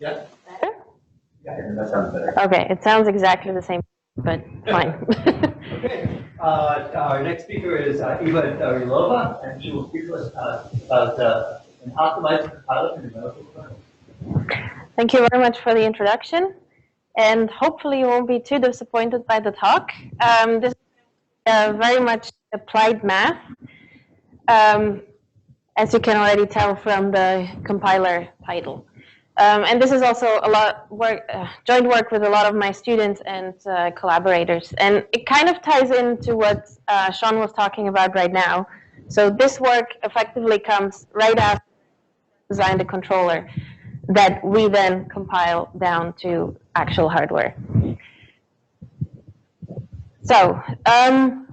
Yeah. Better? Yeah, that sounds better. Okay, it sounds exactly the same, but fine. Okay. Our next speaker is Eva Darulova, and she will speak to us about an optimized compiler for numerical kernels. Thank you very much for the introduction, and hopefully you won't be too disappointed by the talk. This is very much applied math, as you can already tell from the compiler title. And this is also a lot joint work with a lot of my students and collaborators. And it kind of ties into what Sean was talking about right now. So this work effectively comes right after design the controller that we then compile down to actual hardware. So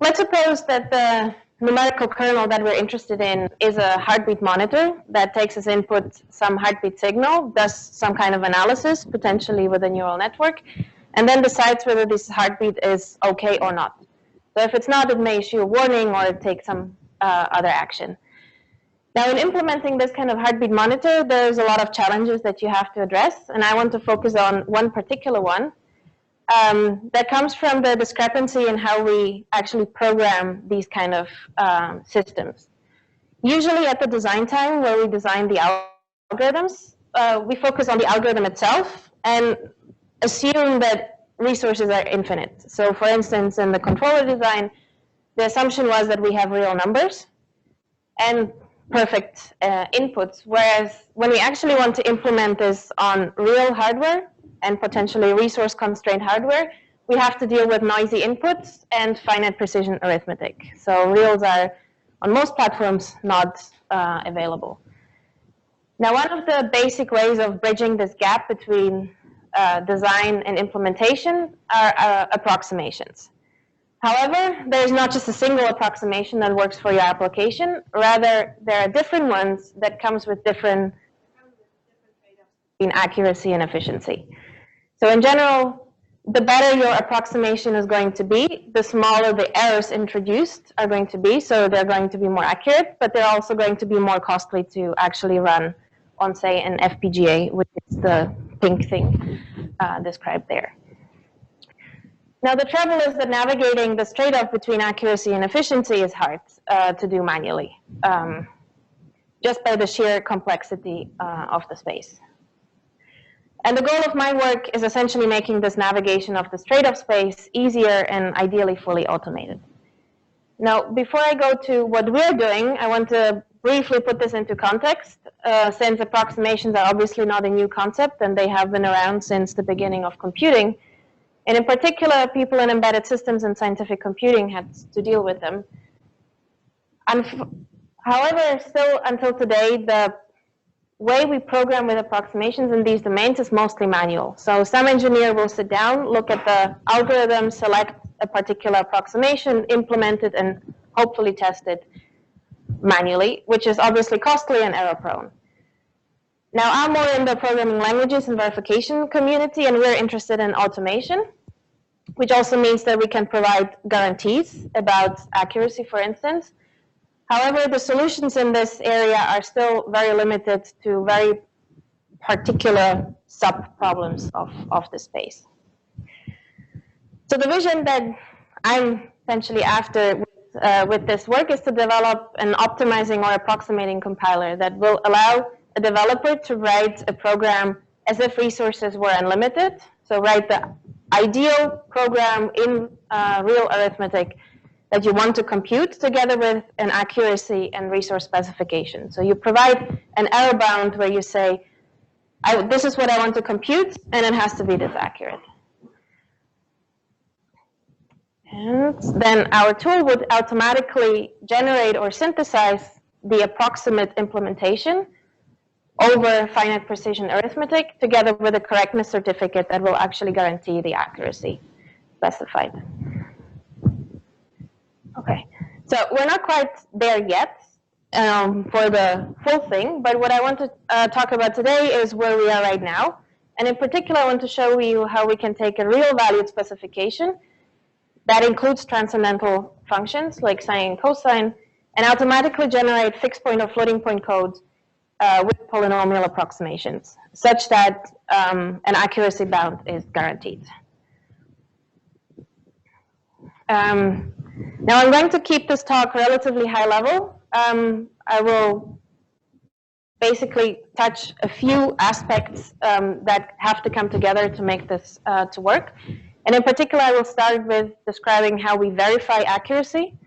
let's suppose that the numerical kernel that we're interested in is a heartbeat monitor that takes as input some heartbeat signal, does some kind of analysis, potentially with a neural network, and then decides whether this heartbeat is okay or not. So if it's not, it may issue a warning or take some other action. Now, in implementing this kind of heartbeat monitor, there's a lot of challenges that you have to address, and I want to focus on one particular one. That comes from the discrepancy in how we actually program these kind of systems. Usually at the design time where we design the algorithms, we focus on the algorithm itself and assume that resources are infinite. So for instance, in the controller design, the assumption was that we have real numbers and perfect inputs, whereas when we actually want to implement this on real hardware, and potentially resource-constrained hardware, we have to deal with noisy inputs and finite precision arithmetic. So reals are, on most platforms, not available. Now, one of the basic ways of bridging this gap between design and implementation are approximations. However, there is not just a single approximation that works for your application. Rather, there are different ones that comes with different in accuracy and efficiency. So in general, the better your approximation is going to be, the smaller the errors introduced are going to be. So they're going to be more accurate, but they're also going to be more costly to actually run on, say, an FPGA, which is the pink thing described there. Now, the trouble is that navigating this trade-off between accuracy and efficiency is hard to do manually, just by the sheer complexity of the space. And the goal of my work is essentially making this navigation of this trade-off space easier and ideally fully automated. Now, before I go to what we're doing, I want to briefly put this into context, since approximations are obviously not a new concept, and they have been around since the beginning of computing. And in particular, people in embedded systems and scientific computing had to deal with them. However, still until today, the way we program with approximations in these domains is mostly manual. So some engineer will sit down, look at the algorithm, select a particular approximation, implement it, and hopefully test it manually, which is obviously costly and error-prone. Now, I'm more in the programming languages and verification community, and we're interested in automation, which also means that we can provide guarantees about accuracy, for instance. However, the solutions in this area are still very limited to very particular sub-problems of the space. So the vision that I'm essentially after with this work is to develop an optimizing or approximating compiler that will allow a developer to write a program as if resources were unlimited. So write the ideal program in real arithmetic that you want to compute together with an accuracy and resource specification. So you provide an error bound where you say, this is what I want to compute, and it has to be this accurate. And then our tool would automatically generate or synthesize the approximate implementation over finite precision arithmetic together with a correctness certificate that will actually guarantee the accuracy specified. Okay, so we're not quite there yet for the full thing, but what I want to talk about today is where we are right now. And in particular, I want to show you how we can take a real valued specification that includes transcendental functions like sine and cosine, and automatically generate fixed point or floating point code with polynomial approximations, such that an accuracy bound is guaranteed. Now I'm going to keep this talk relatively high level. I will basically touch a few aspects that have to come together to make this to work. And in particular, I will start with describing how we verify accuracy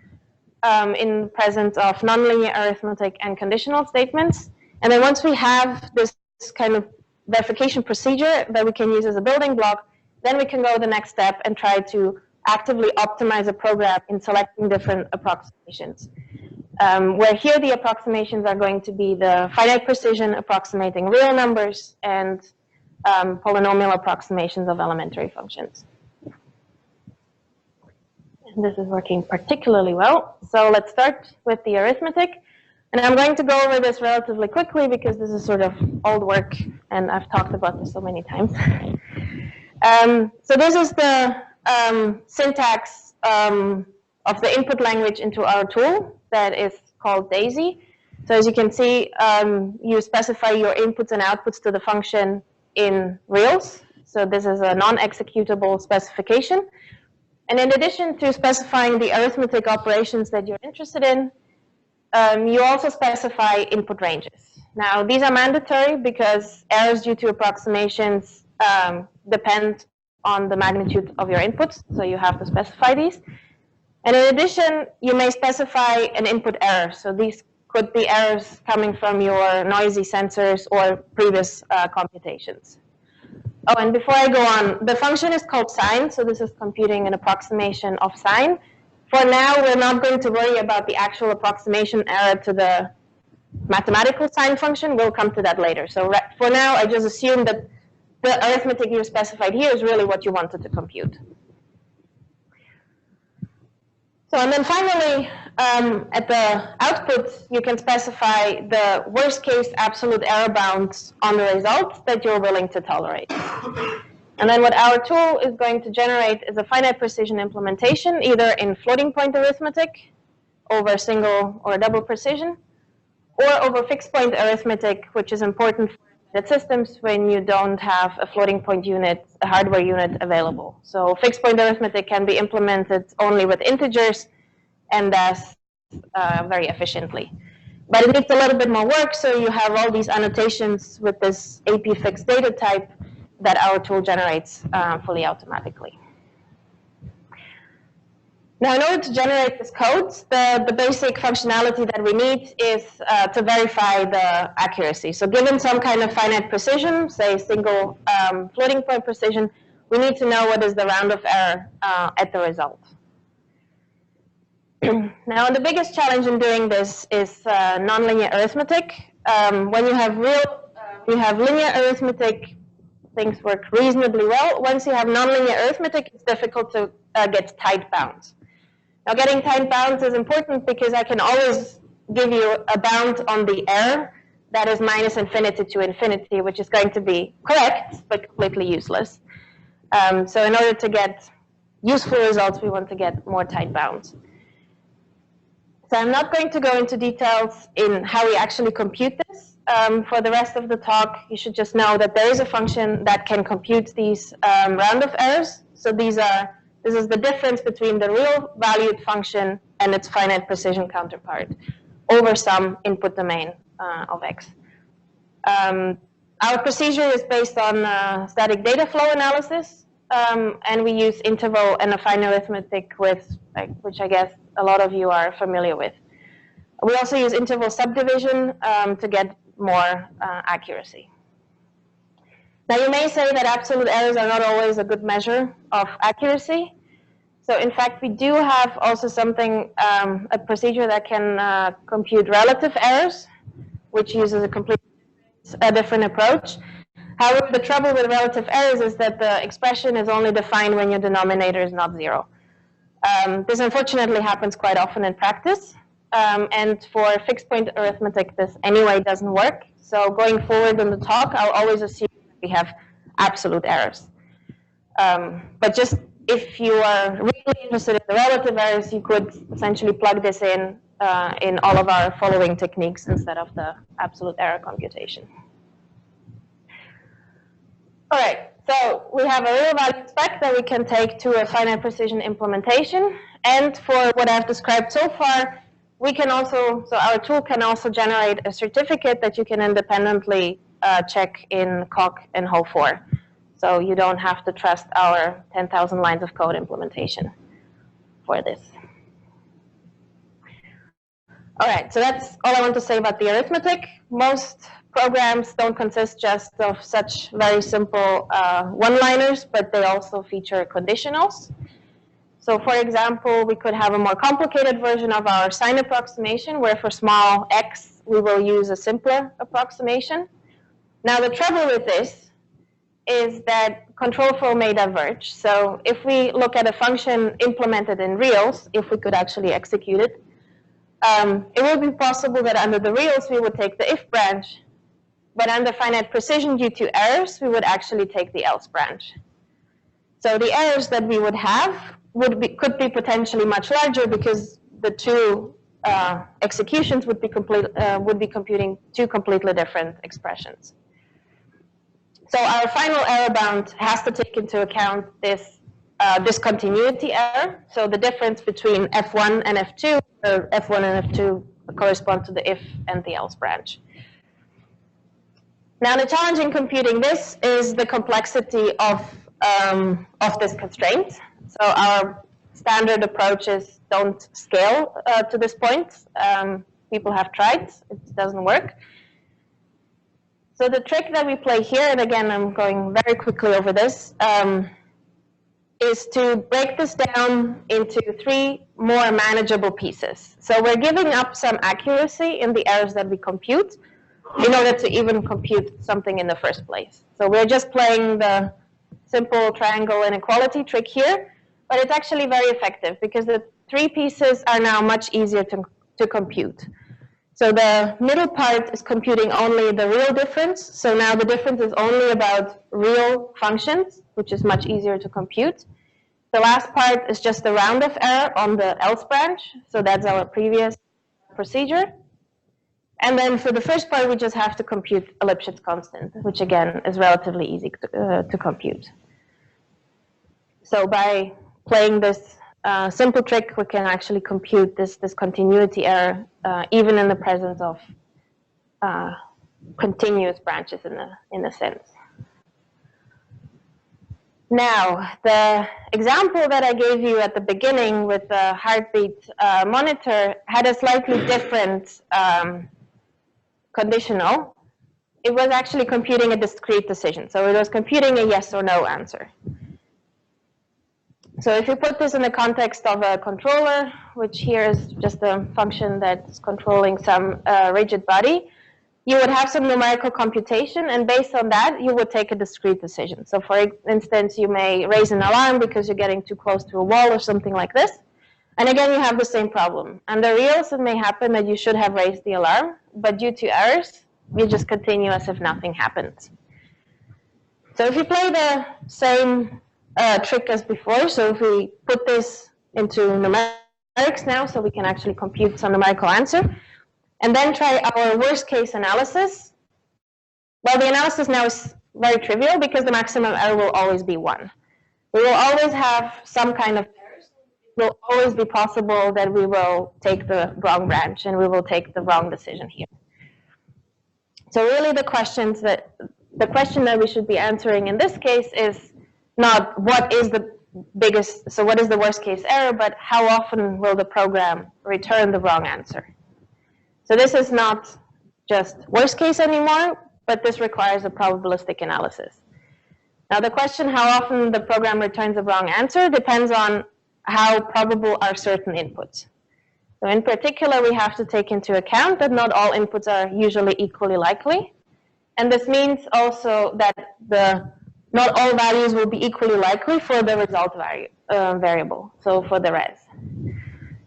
in the presence of nonlinear arithmetic and conditional statements. And then once we have this kind of verification procedure that we can use as a building block, then we can go the next step and try to actively optimize a program in selecting different approximations. Where here the approximations are going to be the finite precision approximating real numbers and polynomial approximations of elementary functions. And this is working particularly well. So let's start with the arithmetic. And I'm going to go over this relatively quickly because this is sort of old work and I've talked about this so many times. So this is the syntax of the input language into our tool that is called DAISY. So as you can see, you specify your inputs and outputs to the function in reals. So this is a non-executable specification. And in addition to specifying the arithmetic operations that you're interested in, you also specify input ranges. Now, these are mandatory because errors due to approximations depend on the magnitude of your inputs, so you have to specify these. And in addition, you may specify an input error. So these could be errors coming from your noisy sensors or previous computations. Oh, and before I go on, the function is called sine, so this is computing an approximation of sine. For now, we're not going to worry about the actual approximation error to the mathematical sine function. We'll come to that later. So for now, I just assume that the arithmetic you specified here is really what you wanted to compute. So, and then finally, at the output, you can specify the worst case absolute error bounds on the results that you're willing to tolerate. And then what our tool is going to generate is a finite precision implementation, either in floating point arithmetic over single or double precision, or over fixed point arithmetic, which is important for embedded systems when you don't have a floating point unit, a hardware unit available. So fixed point arithmetic can be implemented only with integers and thus very efficiently. But it needs a little bit more work, so you have all these annotations with this AP fixed data type that our tool generates fully automatically. Now, in order to generate this code, the basic functionality that we need is to verify the accuracy. So given some kind of finite precision, say single floating point precision, we need to know what is the round-off error at the result. Now, the biggest challenge in doing this is nonlinear arithmetic. When you have linear arithmetic, things work reasonably well. Once you have nonlinear arithmetic, it's difficult to get tight bounds. Now, getting tight bounds is important because I can always give you a bound on the error that is minus infinity to infinity, which is going to be correct, but completely useless. So in order to get useful results, we want to get more tight bounds. So I'm not going to go into details in how we actually compute this. For the rest of the talk, you should just know that there is a function that can compute these round-off errors. So this is the difference between the real valued function and its finite precision counterpart over some input domain of x. Our procedure is based on static data flow analysis, and we use interval and affine arithmetic, which I guess a lot of you are familiar with. We also use interval subdivision to get more accuracy. Now, you may say that absolute errors are not always a good measure of accuracy. So in fact, we do have also something, a procedure that can compute relative errors, which uses a completely different approach. However, the trouble with relative errors is that the expression is only defined when your denominator is not 0. This unfortunately happens quite often in practice. And for fixed point arithmetic, this anyway doesn't work. So going forward in the talk, I'll always assume we have absolute errors. But just if you are really interested in the relative errors, you could essentially plug this in in all of our following techniques instead of the absolute error computation. All right, so we have a real value spec that we can take to a finite precision implementation. And for what I've described so far, we can also, so our tool can also generate a certificate that you can independently check in Coq and Ho4. So you don't have to trust our 10,000 lines of code implementation for this. All right, so that's all I want to say about the arithmetic. Most programs don't consist just of such very simple one-liners, but they also feature conditionals. So for example, we could have a more complicated version of our sign approximation, where for small x, we will use a simpler approximation. Now the trouble with this is that control flow may diverge. So if we look at a function implemented in reals, if we could actually execute it, it would be possible that under the reals, we would take the if branch, but under finite precision, due to errors, we would actually take the else branch. So the errors that we would have could be potentially much larger because the two executions would be computing two completely different expressions. So our final error bound has to take into account this discontinuity error. So the difference between F1 and F2, or F1 and F2 correspond to the if and the else branch. Now the challenge in computing this is the complexity of this constraint. So our standard approaches don't scale to this point. People have tried, it doesn't work. So the trick that we play here, and again, I'm going very quickly over this, is to break this down into 3 more manageable pieces. So we're giving up some accuracy in the errors that we compute in order to even compute something in the first place. So we're just playing the simple triangle inequality trick here, but it's actually very effective because the 3 pieces are now much easier to compute. So the middle part is computing only the real difference. So now the difference is only about real functions, which is much easier to compute. The last part is just the round-off error on the else branch. So that's our previous procedure. And then for the first part, we just have to compute a Lipschitz constant, which again is relatively easy to compute. So by playing this simple trick, we can actually compute this continuity error even in the presence of continuous branches in a sense. Now, the example that I gave you at the beginning with the heartbeat monitor had a slightly different conditional. It was actually computing a discrete decision. So it was computing a yes or no answer. So if you put this in the context of a controller, which here is just a function that's controlling some rigid body, you would have some numerical computation, and based on that, you would take a discrete decision. So for instance, you may raise an alarm because you're getting too close to a wall or something like this. And again, you have the same problem. Under reals, it may happen that you should have raised the alarm, but due to errors, you just continue as if nothing happened. So if you play the same trick as before, so if we put this into numerics now, so we can actually compute some numerical answer, and then try our worst case analysis. Well, the analysis now is very trivial because the maximum error will always be 1. We will always have some kind of errors. It will always be possible that we will take the wrong branch and we will take the wrong decision here. So really the question that we should be answering in this case is not what is the worst case error, but how often will the program return the wrong answer? So this is not just worst case anymore, but this requires a probabilistic analysis. Now the question how often the program returns a wrong answer depends on how probable are certain inputs. So in particular, we have to take into account that not all inputs are usually equally likely. And this means also that not all values will be equally likely for the result variable, so for the res.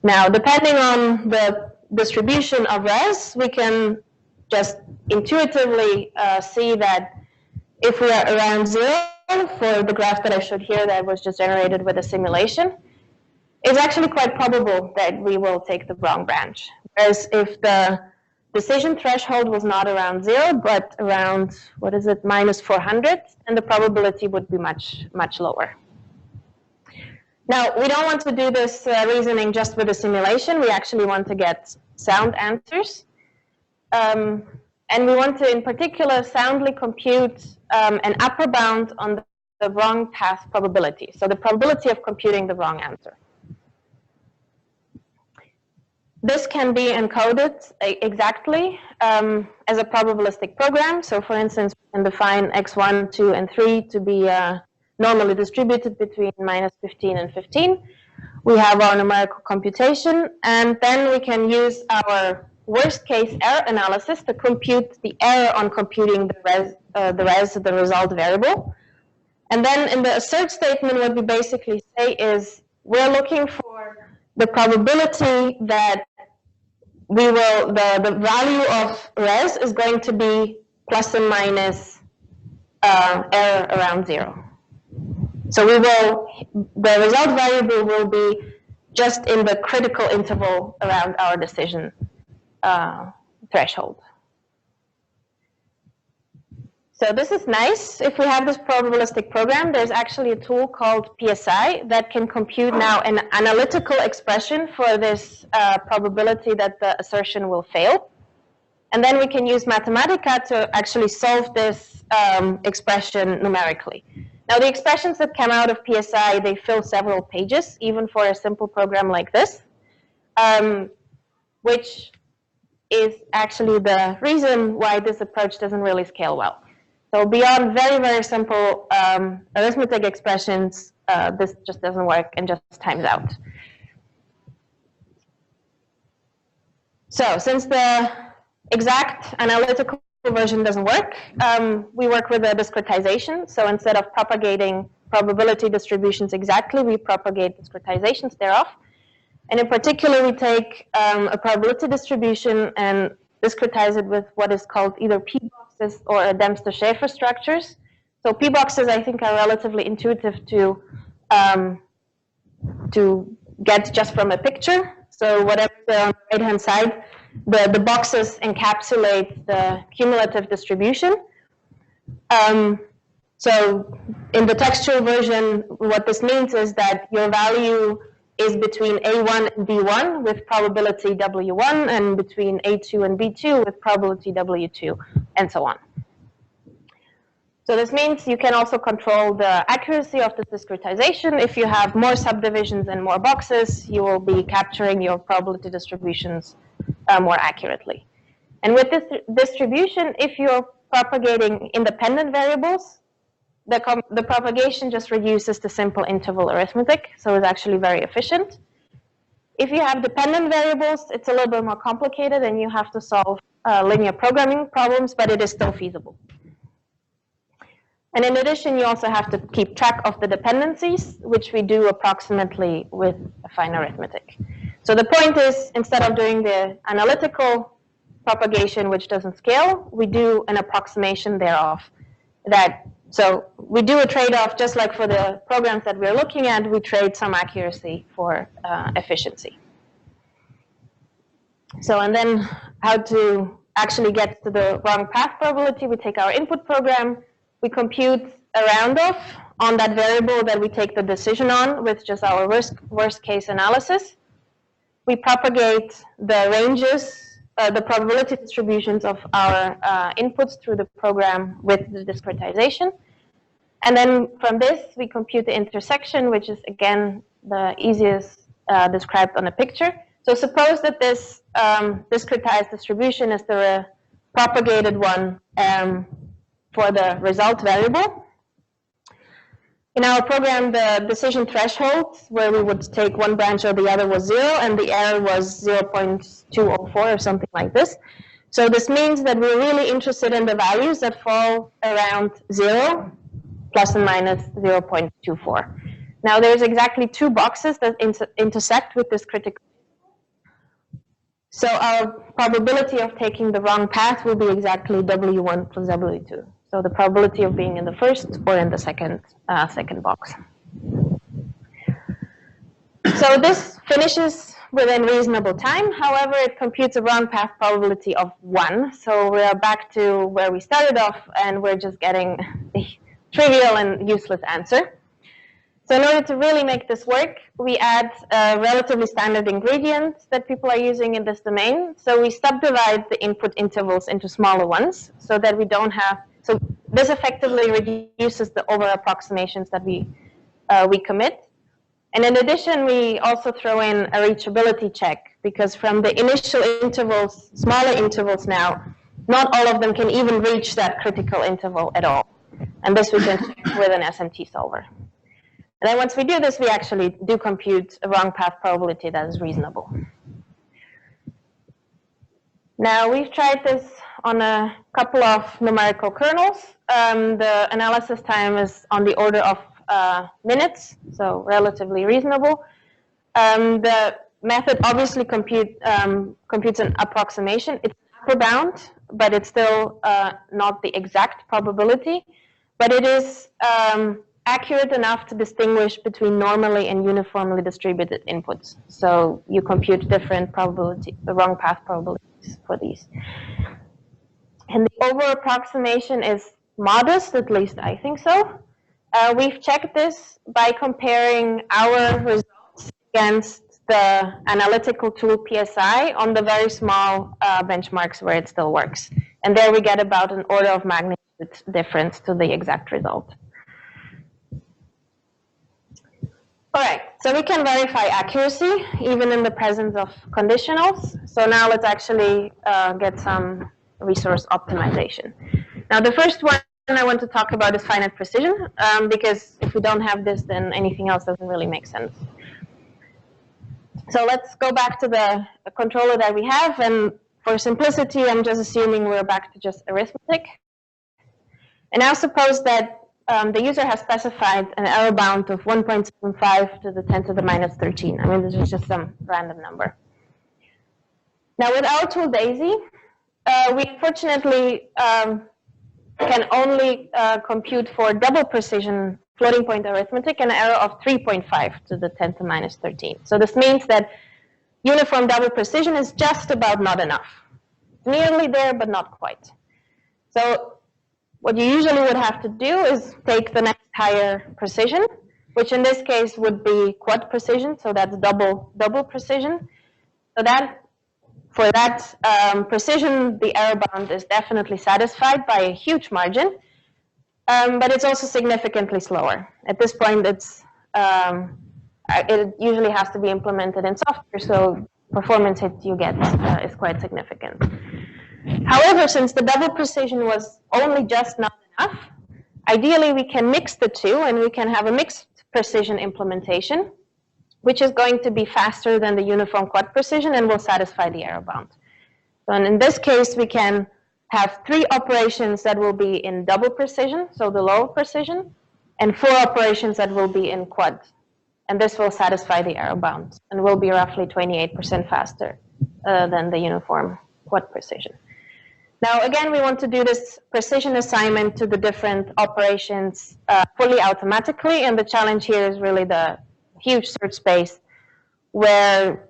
Now, depending on the distribution of res, we can just intuitively see that if we are around 0 for the graph that I showed here that was just generated with a simulation, it's actually quite probable that we will take the wrong branch. Whereas if the decision threshold was not around 0, but around, what is it, minus 400, then the probability would be much, much lower. Now, we don't want to do this reasoning just with a simulation. We actually want to get sound answers. And we want to, in particular, soundly compute an upper bound on the wrong path probability. So the probability of computing the wrong answer. This can be encoded exactly as a probabilistic program. So for instance, we can define x1, 2, and 3 to be normally distributed between minus 15 and 15. We have our numerical computation, and then we can use our worst case error analysis to compute the error on computing the result variable. And then in the assert statement, what we basically say is we're looking for the probability that we will, the value of res is going to be plus and minus error around 0. So we will, the result variable will be just in the critical interval around our decision threshold. So this is nice. If we have this probabilistic program, there's actually a tool called PSI that can compute now an analytical expression for this probability that the assertion will fail. And then we can use Mathematica to actually solve this expression numerically. Now, the expressions that come out of PSI, they fill several pages, even for a simple program like this, which is actually the reason why this approach doesn't really scale well. So beyond very, very simple arithmetic expressions, this just doesn't work and just times out. So since the exact analytical version doesn't work, we work with a discretization. So instead of propagating probability distributions exactly, we propagate discretizations thereof. And in particular, we take a probability distribution and discretize it with what is called either p-boxes or a Dempster-Schaeffer structures. So p-boxes, I think, are relatively intuitive to get just from a picture. So whatever on the right-hand side, the boxes encapsulate the cumulative distribution. So in the textual version, what this means is that your value is between A1 and B1 with probability W1, and between A2 and B2 with probability W2, and so on. So this means you can also control the accuracy of the discretization. If you have more subdivisions and more boxes, you will be capturing your probability distributions more accurately. And with this distribution, if you're propagating independent variables, the propagation just reduces to simple interval arithmetic, so it's actually very efficient. If you have dependent variables, it's a little bit more complicated and you have to solve linear programming problems, but it is still feasible. And in addition, you also have to keep track of the dependencies, which we do approximately with fine arithmetic. So the point is, instead of doing the analytical propagation, which doesn't scale, we do an approximation thereof. So we do a trade-off, just like for the programs that we're looking at, we trade some accuracy for efficiency. So, and then how to actually get to the wrong path probability, we take our input program, we compute a roundoff on that variable that we take the decision on with just our worst case analysis. We propagate the ranges, the probability distributions of our inputs through the program with the discretization. And then from this, we compute the intersection, which is, again, the easiest described on a picture. So suppose that this discretized distribution is the propagated one for the result variable. In our program, the decision threshold, where we would take one branch or the other, was 0, and the error was 0.204 or something like this. So this means that we're really interested in the values that fall around 0, plus and minus 0.24. Now, there's exactly 2 boxes that intersect with this critical. So our probability of taking the wrong path will be exactly W1 plus W2. So the probability of being in the first or in the second box. So this finishes within reasonable time. However, it computes a wrong path probability of 1. So we are back to where we started off, and we're just getting the trivial and useless answer. So in order to really make this work, we add a relatively standard ingredient that people are using in this domain. So we subdivide the input intervals into smaller ones so that we don't have, so this effectively reduces the over approximations that we commit. And in addition, we also throw in a reachability check, because from the initial intervals, smaller intervals now, not all of them can even reach that critical interval at all. And this we can check with an SMT solver. And then once we do this, we actually do compute a wrong path probability that is reasonable. Now, we've tried this on a couple of numerical kernels. The analysis time is on the order of minutes, so relatively reasonable. The method obviously computes an approximation. It's an upper bound, but it's still not the exact probability. But it is accurate enough to distinguish between normally and uniformly distributed inputs. So you compute different probability, the wrong path probabilities for these. And the over approximation is modest, at least I think so. We've checked this by comparing our results against the analytical tool PSI on the very small benchmarks where it still works. And there we get about an order of magnitude difference to the exact result. All right, so we can verify accuracy even in the presence of conditionals. So now let's actually get some resource optimization. Now the first one I want to talk about is finite precision, because if we don't have this, then anything else doesn't really make sense. So let's go back to the controller that we have, and for simplicity, I'm just assuming we're back to just arithmetic. And now suppose that the user has specified an error bound of 1.75 to the 10 to the minus 13. I mean, this is just some random number. Now with our tool DAISY, we unfortunately can only compute for double precision floating point arithmetic an error of 3.5 to the 10 to minus 13. So this means that uniform double precision is just about not enough. Nearly there, but not quite. So what you usually would have to do is take the next higher precision, which in this case would be quad precision, so that's double precision. So that for that precision, the error bound is definitely satisfied by a huge margin, but it's also significantly slower. At this point, it usually has to be implemented in software, so performance hit you get is quite significant. However, since the double precision was only just not enough, ideally we can mix the two and we can have a mixed precision implementation, which is going to be faster than the uniform quad precision and will satisfy the error bound. So in this case, we can have 3 operations that will be in double precision, so the lower precision, and 4 operations that will be in quad. And this will satisfy the error bound and will be roughly 28% faster than the uniform quad precision. Now, again, we want to do this precision assignment to the different operations fully automatically, and the challenge here is really the huge search space where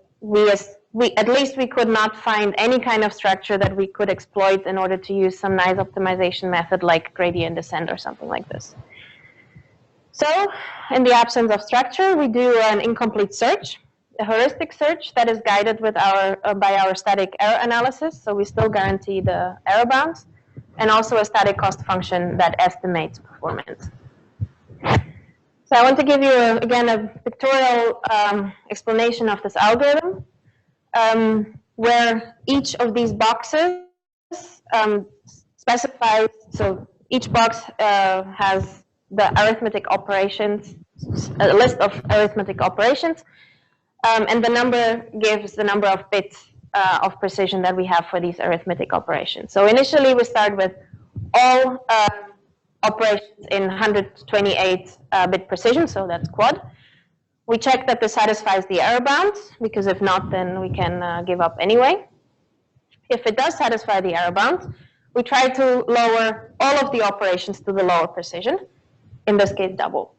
at least we could not find any kind of structure that we could exploit in order to use some nice optimization method like gradient descent or something like this. So, in the absence of structure, we do an incomplete search, a heuristic search that is guided with by our static error analysis, so we still guarantee the error bounds, and also a static cost function that estimates performance. So I want to give you, again, a pictorial explanation of this algorithm, where each of these boxes specifies, so each box has the arithmetic operations, a list of arithmetic operations, and the number gives the number of bits of precision that we have for these arithmetic operations. So initially we start with all operations in 128-bit precision, so that's quad. We check that this satisfies the error bound, because if not, then we can give up anyway. If it does satisfy the error bound, we try to lower all of the operations to the lower precision, in this case double.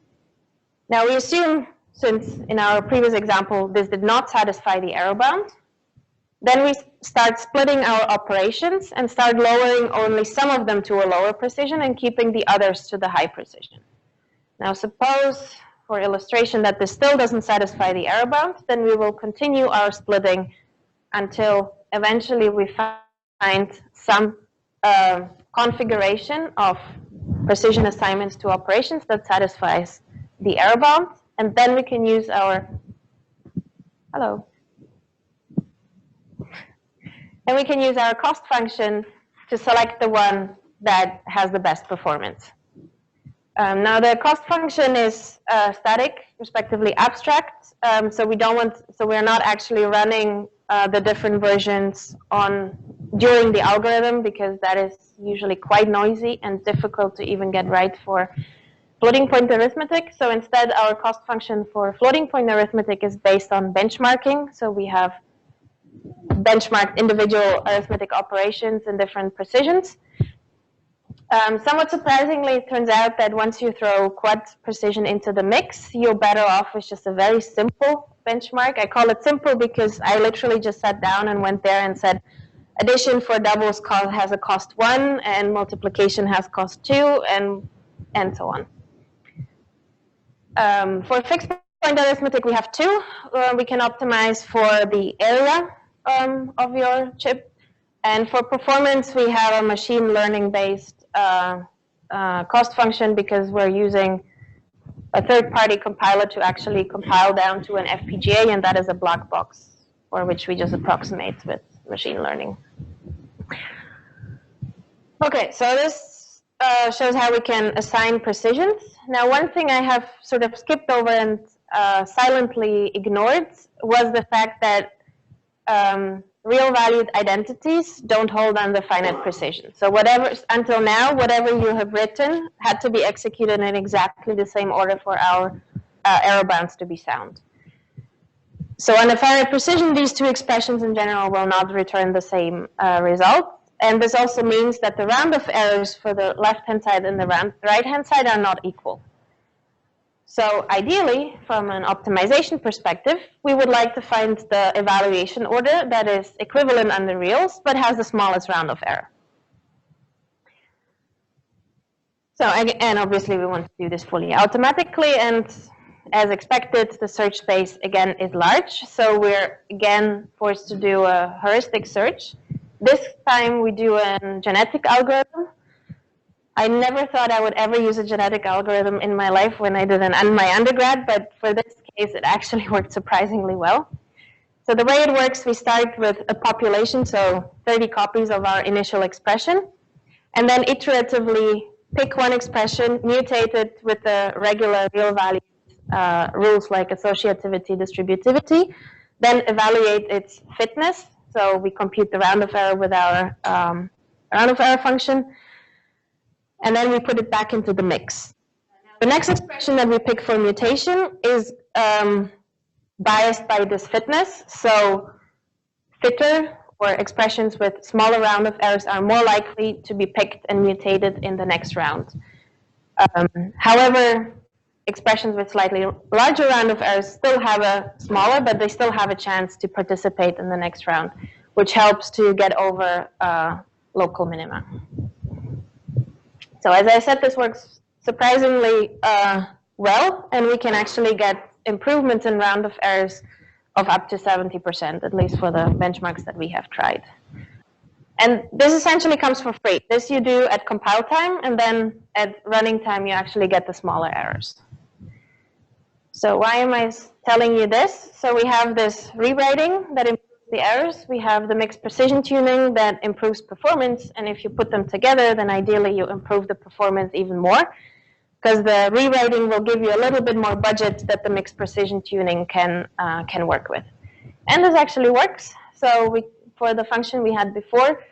Now we assume since in our previous example, this did not satisfy the error bound, then we start splitting our operations and start lowering only some of them to a lower precision and keeping the others to the high precision. Now suppose, for illustration, that this still doesn't satisfy the error bound, then we will continue our splitting until eventually we find some configuration of precision assignments to operations that satisfies the error bound, and then we can use our and we can use our cost function to select the one that has the best performance. Now the cost function is static, respectively abstract, so we're not actually running the different versions during the algorithm, because that is usually quite noisy and difficult to even get right for floating point arithmetic. So instead, our cost function for floating point arithmetic is based on benchmarking. So we have benchmarked individual arithmetic operations in different precisions. Somewhat surprisingly, it turns out that once you throw quad precision into the mix, you're better off with just a very simple benchmark. I call it simple because I literally just sat down and went there and said, addition for doubles has a cost 1, and multiplication has cost 2, and so on. For fixed point arithmetic, we have 2. We can optimize for the area of your chip. And for performance, we have a machine learning-based cost function, because we're using a third-party compiler to actually compile down to an FPGA, and that is a black box for which we just approximate with machine learning. Okay, so this shows how we can assign precisions. Now, one thing I have sort of skipped over and silently ignored was the fact that real valued identities don't hold under finite precision. So until now, whatever you have written had to be executed in exactly the same order for our error bounds to be sound. So under finite precision, these two expressions in general will not return the same result. And this also means that the round-off errors for the left-hand side and the right-hand side are not equal. So ideally, from an optimization perspective, we would like to find the evaluation order that is equivalent under reals, but has the smallest round-off error. So, and obviously we want to do this fully automatically, and as expected, the search space again is large, so we're again forced to do a heuristic search. This time we do a genetic algorithm. I never thought I would ever use a genetic algorithm in my life when I did my undergrad, but for this case, it actually worked surprisingly well. So the way it works, we start with a population, so 30 copies of our initial expression, and then iteratively pick one expression, mutate it with the regular real value rules like associativity, distributivity, then evaluate its fitness. So we compute the round-off error with our round-off error function, and then we put it back into the mix. The next expression that we pick for mutation is biased by this fitness. So fitter, or expressions with smaller round-off errors, are more likely to be picked and mutated in the next round. However, expressions with slightly larger round-off errors still have a smaller, but they still have a chance to participate in the next round, which helps to get over local minima. So as I said, this works surprisingly well, and we can actually get improvements in round-off errors of up to 70%, at least for the benchmarks that we have tried. And this essentially comes for free. This you do at compile time, and then at running time, you actually get the smaller errors. So why am I telling you this? So we have this rewriting that improves the errors. We have the mixed precision tuning that improves performance. And if you put them together, then ideally you improve the performance even more, because the rewriting will give you a little bit more budget that the mixed precision tuning can work with. And this actually works. So for the function we had before,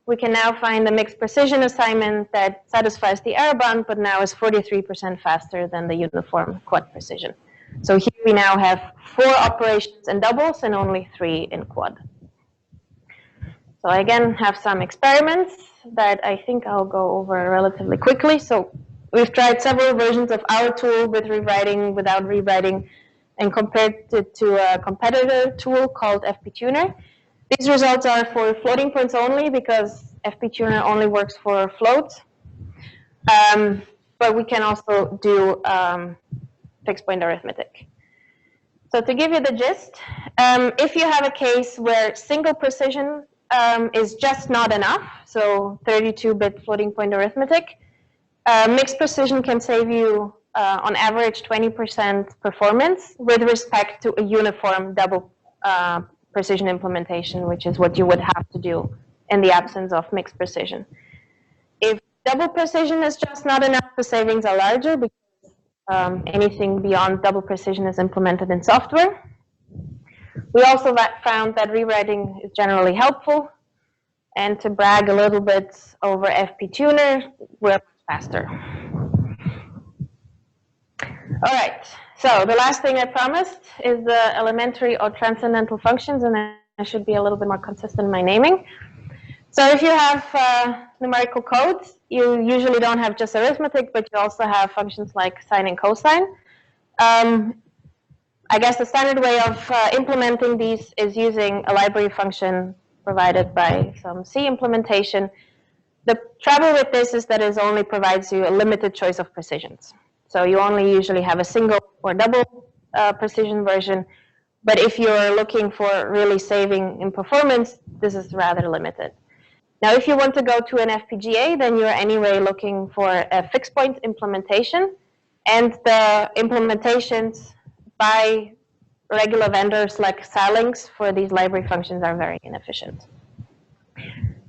we can now find a mixed precision assignment that satisfies the error bound, but now is 43% faster than the uniform quad precision. So here we now have 4 operations in doubles and only 3 in quad. So I again have some experiments that I think I'll go over relatively quickly. So we've tried several versions of our tool with rewriting, without rewriting. and compared it to a competitor tool called FPTuner. These results are for floating points only because FPTuner only works for floats. But we can also do fixed point arithmetic. So to give you the gist, if you have a case where single precision is just not enough, so 32-bit floating point arithmetic, mixed precision can save you on average 20% performance with respect to a uniform double precision implementation, which is what you would have to do in the absence of mixed precision. If double precision is just not enough, the savings are larger because anything beyond double precision is implemented in software. We also found that rewriting is generally helpful, and to brag a little bit over FPTuner, we're faster. All right, so the last thing I promised is the elementary or transcendental functions, and I should be a little bit more consistent in my naming. So if you have numerical codes, you usually don't have just arithmetic, but you also have functions like sine and cosine. I guess the standard way of implementing these is using a library function provided by some C implementation. The trouble with this is that it only provides you a limited choice of precisions. So you only usually have a single or double precision version. But if you're looking for really saving in performance, this is rather limited. Now, if you want to go to an FPGA, then you're anyway looking for a fixed point implementation. And the implementations by regular vendors like Xilinx for these library functions are very inefficient.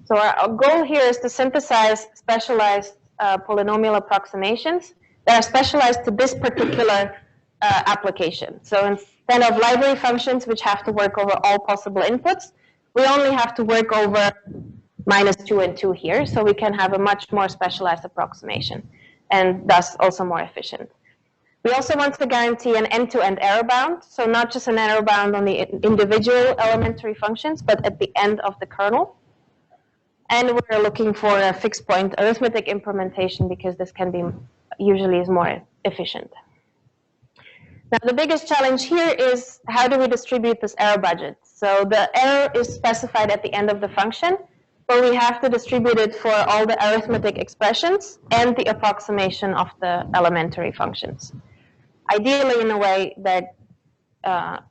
So our goal here is to synthesize specialized polynomial approximations that are specialized to this particular application. So instead of library functions, which have to work over all possible inputs, we only have to work over -2 and 2 here, so we can have a much more specialized approximation, and thus also more efficient. We also want to guarantee an end-to-end error bound, so not just an error bound on the individual elementary functions, but at the end of the kernel. And we're looking for a fixed point arithmetic implementation because this can be usually is more efficient. Now, the biggest challenge here is how do we distribute this error budget? So the error is specified at the end of the function, but we have to distribute it for all the arithmetic expressions and the approximation of the elementary functions, ideally in a way that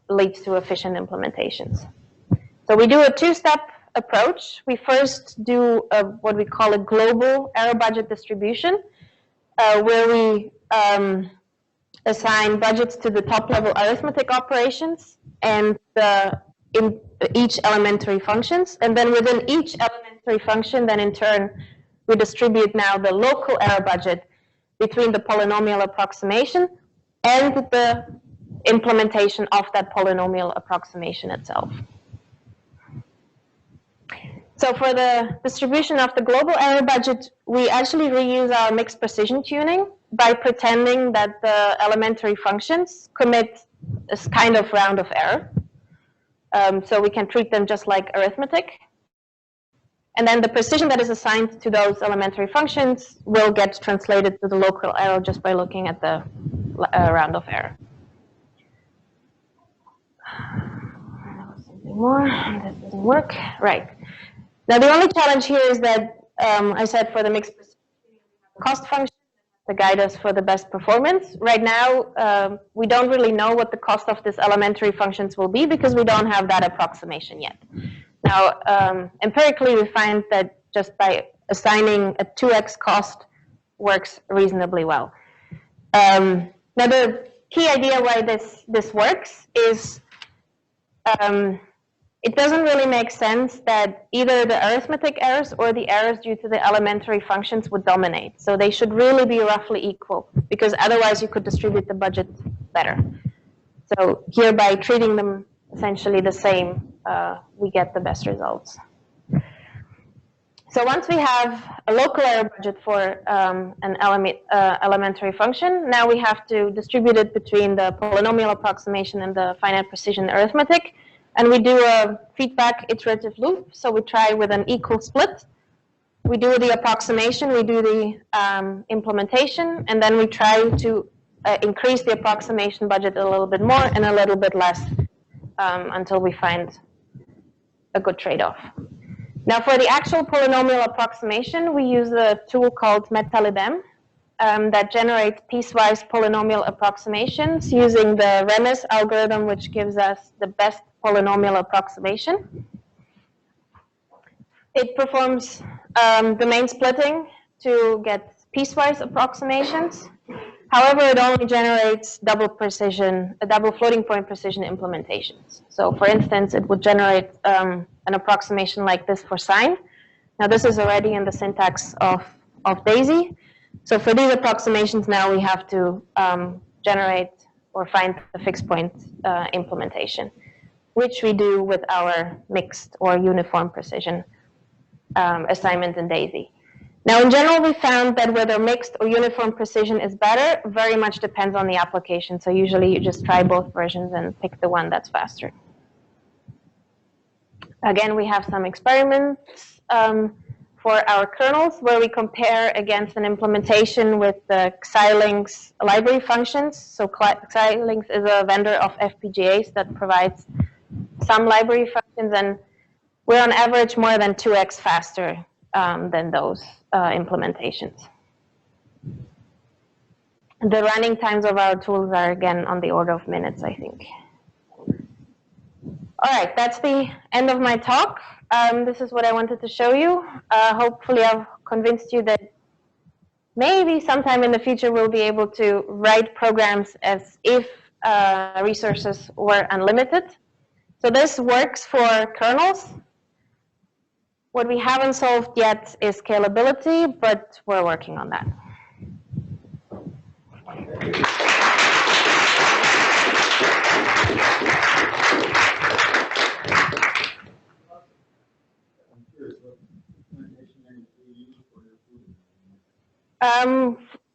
leads to efficient implementations. So we do a two-step approach. We first do what we call a global error budget distribution, where we assign budgets to the top-level arithmetic operations and in each elementary functions. And then within each elementary function, then in turn, we distribute now the local error budget between the polynomial approximation and the implementation of that polynomial approximation itself. So for the distribution of the global error budget, we actually reuse our mixed precision tuning by pretending that the elementary functions commit this kind of round of error. So we can treat them just like arithmetic. And then the precision that is assigned to those elementary functions will get translated to the local error just by looking at the round of error. Something more, that doesn't work. Right. Now, the only challenge here is that, I said for the mixed precision, cost function to guide us for the best performance. Right now, we don't really know what the cost of these elementary functions will be because we don't have that approximation yet. Now, empirically, we find that just by assigning a 2x cost works reasonably well. Now, the key idea why this works is it doesn't really make sense that either the arithmetic errors or the errors due to the elementary functions would dominate. So they should really be roughly equal, because otherwise you could distribute the budget better. So here, by treating them essentially the same, we get the best results. So once we have a local error budget for an elementary function, now we have to distribute it between the polynomial approximation and the finite precision arithmetic. And we do a feedback iterative loop. So we try with an equal split. We do the approximation, we do the implementation, and then we try to increase the approximation budget a little bit more and a little bit less until we find a good trade-off. Now, for the actual polynomial approximation, we use a tool called MetaLibM that generates piecewise polynomial approximations using the Remes algorithm, which gives us the best polynomial approximation. It performs domain splitting to get piecewise approximations. However, it only generates double floating point precision implementations. So for instance, it would generate an approximation like this for sine. Now this is already in the syntax of DAISY. So for these approximations now we have to generate or find the fixed point implementation, which we do with our mixed or uniform precision assignment in DAISY. Now, in general, we found that whether mixed or uniform precision is better very much depends on the application. So usually you just try both versions and pick the one that's faster. Again, we have some experiments for our kernels where we compare against an implementation with the Xilinx library functions. So Xilinx is a vendor of FPGAs that provides some library functions, and we're on average more than 2x faster than those implementations. The running times of our tools are again on the order of minutes, I think. All right, that's the end of my talk. This is what I wanted to show you. Hopefully I've convinced you that maybe sometime in the future we'll be able to write programs as if resources were unlimited. So this works for kernels. What we haven't solved yet is scalability, but we're working on that.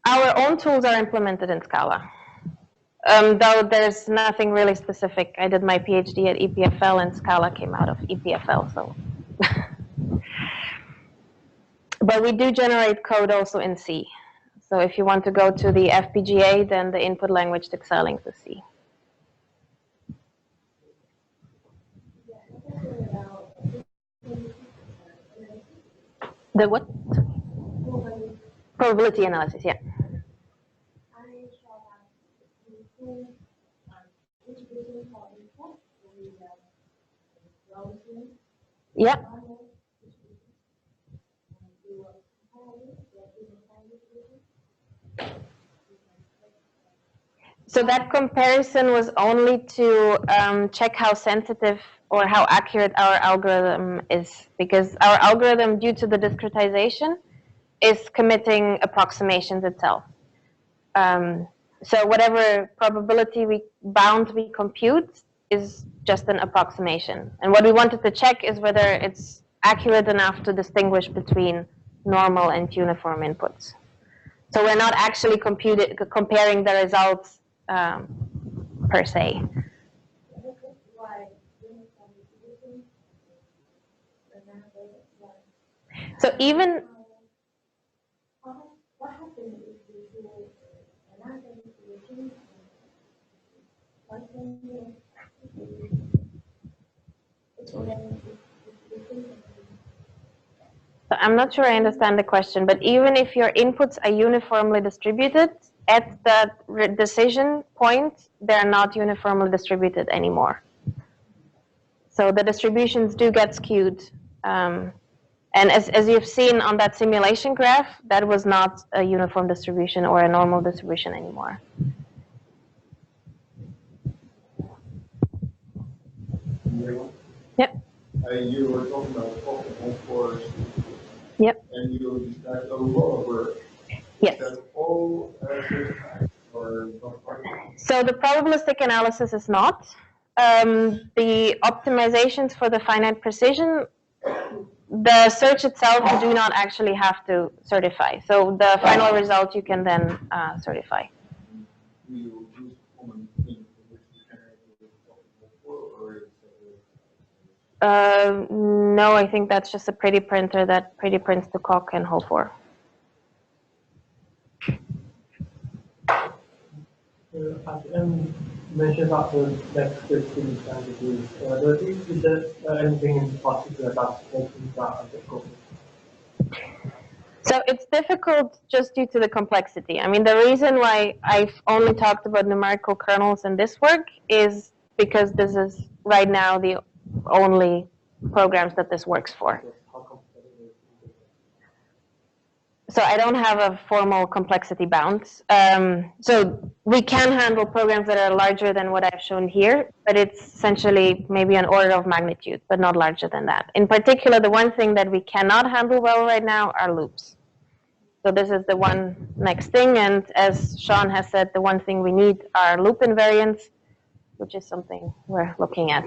Our own tools are implemented in Scala. Though there's nothing really specific. I did my PhD at EPFL and Scala came out of EPFL, so. But we do generate code also in C. So if you want to go to the FPGA, then the input language to Xilinx is C. The what? Probability analysis, yeah. Yeah. So that comparison was only to check how sensitive or how accurate our algorithm is, because our algorithm, due to the discretization, is committing approximations itself. So whatever probability bound we compute is just an approximation. And what we wanted to check is whether it's accurate enough to distinguish between normal and uniform inputs. So we're not actually comparing the results per se. So even so I'm not sure I understand the question, but even if your inputs are uniformly distributed, at the decision point, they're not uniformly distributed anymore. So the distributions do get skewed. And as you've seen on that simulation graph, that was not a uniform distribution or a normal distribution anymore. Yep. You were talking about optimal cores. Yep. And you described a lot of work. Yes. Is that all certified or not part of it? So the probabilistic analysis is not. The optimizations for the finite precision, the search itself you do not actually have to certify. So the final result you can then certify. Do you use common things which you generate with optimal core, or No, I think that's just a pretty printer that pretty prints the coq and whole 4. At the end, you mentioned about the next 15 languages. Is there anything in particular that's making that difficult? So it's difficult just due to the complexity. I mean, the reason why I've only talked about numerical kernels in this work is because this is right now the only programs that this works for. So I don't have a formal complexity bound. So we can handle programs that are larger than what I've shown here, but it's essentially maybe an order of magnitude, but not larger than that. In particular, the one thing that we cannot handle well right now are loops. So this is the one next thing, and as Sean has said, the one thing we need are loop invariants, which is something we're looking at.